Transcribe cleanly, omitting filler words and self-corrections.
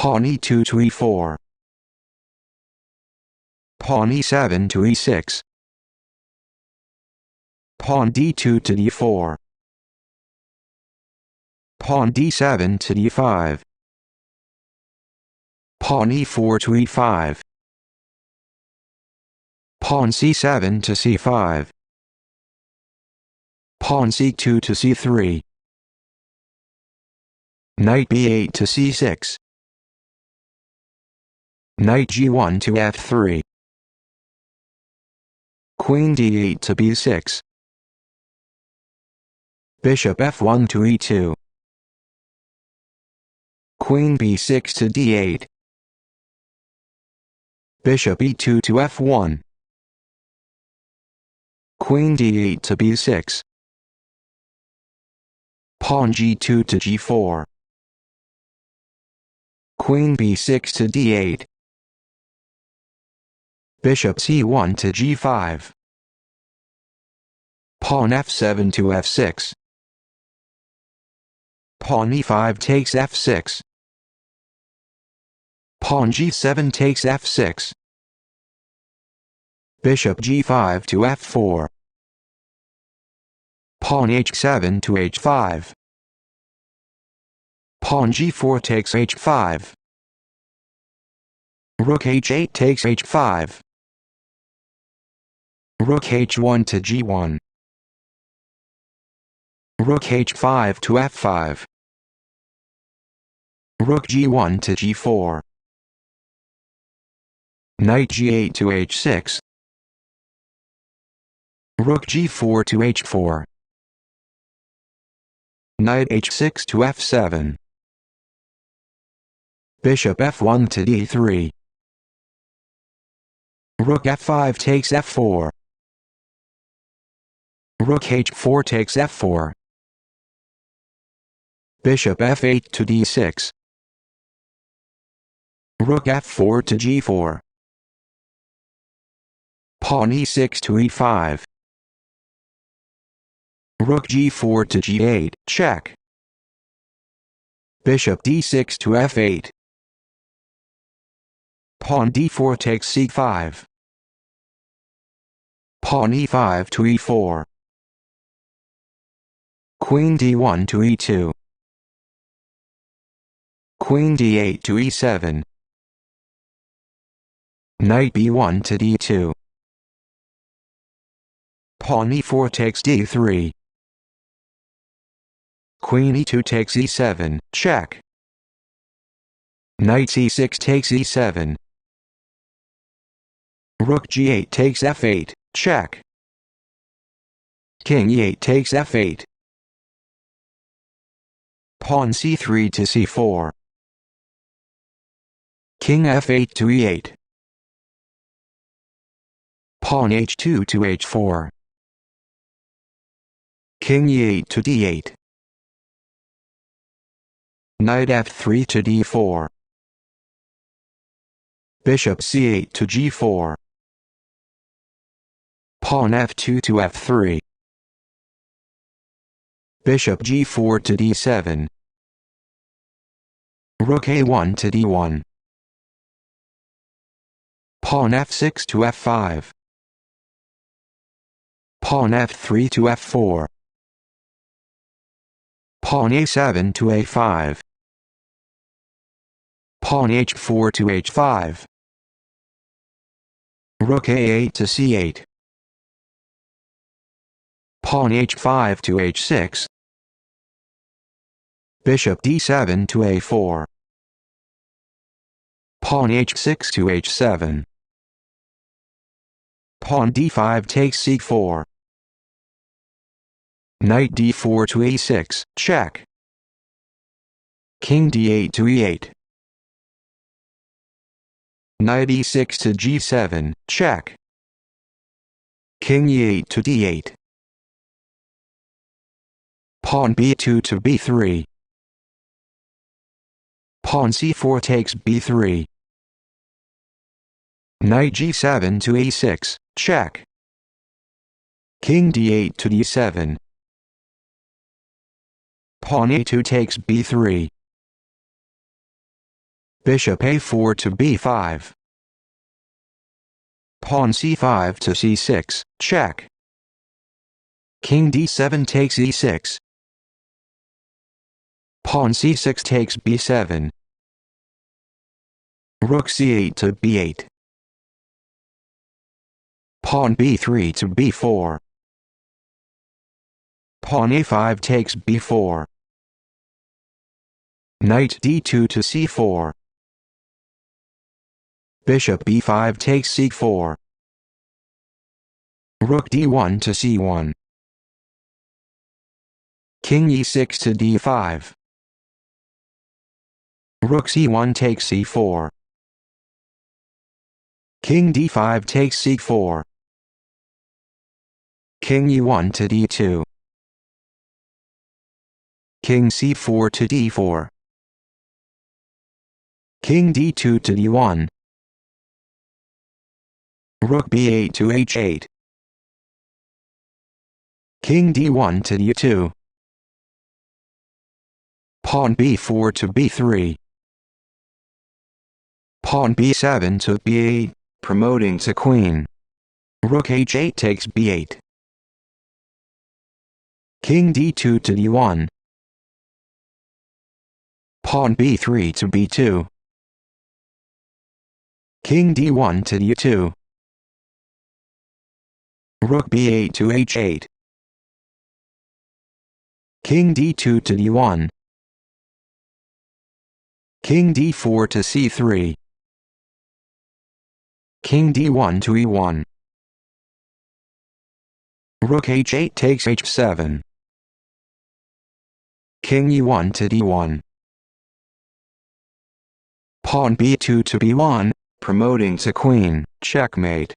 Pawn e2 to e4. Pawn e7 to e6. Pawn d2 to d4. Pawn d7 to d5. Pawn e4 to e5. Pawn c7 to c5. Pawn c2 to c3. Knight b8 to c6. Knight g1 to f3. Queen d8 to b6. Bishop f1 to e2. Queen b6 to d8. Bishop e2 to f1. Queen d8 to b6. Pawn g2 to g4. Queen b6 to d8. Bishop c1 to g5. Pawn f7 to f6. Pawn e5 takes f6. Pawn g7 takes f6. Bishop g5 to f4. Pawn h7 to h5. Pawn g4 takes h5. Rook h8 takes h5. Rook h1 to g1. Rook h5 to f5. Rook g1 to g4. Knight g8 to h6. Rook g4 to h4. Knight h6 to f7. Bishop f1 to d3. Rook f5 takes f4. Rook h4 takes f4. Bishop f8 to d6. Rook f4 to g4. Pawn e6 to e5. Rook g4 to g8, check. Bishop d6 to f8. Pawn d4 takes c5. Pawn e5 to e4. Queen d1 to e2. Queen d8 to e7. Knight b1 to d2. Pawn e4 takes d3. Queen e2 takes e7, check. Knight c6 takes e7. Rook g8 takes f8, check. King e8 takes f8. Pawn c3 to c4. King f8 to e8. Pawn h2 to h4. King e8 to d8. Knight f3 to d4. Bishop c8 to g4. Pawn f2 to f3. Bishop g4 to d7. Rook a1 to d1. Pawn f6 to f5. Pawn f3 to f4. Pawn a7 to a5. Pawn h4 to h5. Rook a8 to c8. Pawn h5 to h6. Bishop d7 to a4. Pawn h6 to h7. Pawn d5 takes c4. Knight d4 to e6, check. King d8 to e8. Knight e6 to g7, check. King e8 to d8. Pawn b2 to b3. Pawn c4 takes b3. Knight g7 to e6, check. King d8 to d7. Pawn a2 takes b3. Bishop a4 to b5. Pawn c5 to c6, check. King d7 takes e6. Pawn c6 takes b7. Rook c8 to b8. Pawn b3 to b4. Pawn a5 takes b4. Knight d2 to c4. Bishop b5 takes c4. Rook d1 to c1. King e6 to d5. Rook c1 takes c4. King d5 takes c4. King e1 to d2. King c4 to d4. King d2 to d1. Rook b8 to h8. King d1 to d2. Pawn b4 to b3. Pawn b7 to b8, promoting to queen. Rook h8 takes b8. King d2 to d1. Pawn b3 to b2. King d1 to d2. Rook b8 to h8. King d2 to d1. King d4 to c3. King d1 to e1. Rook h8 takes h7. King e1 to d1. Pawn b2 to b1, promoting to queen, checkmate.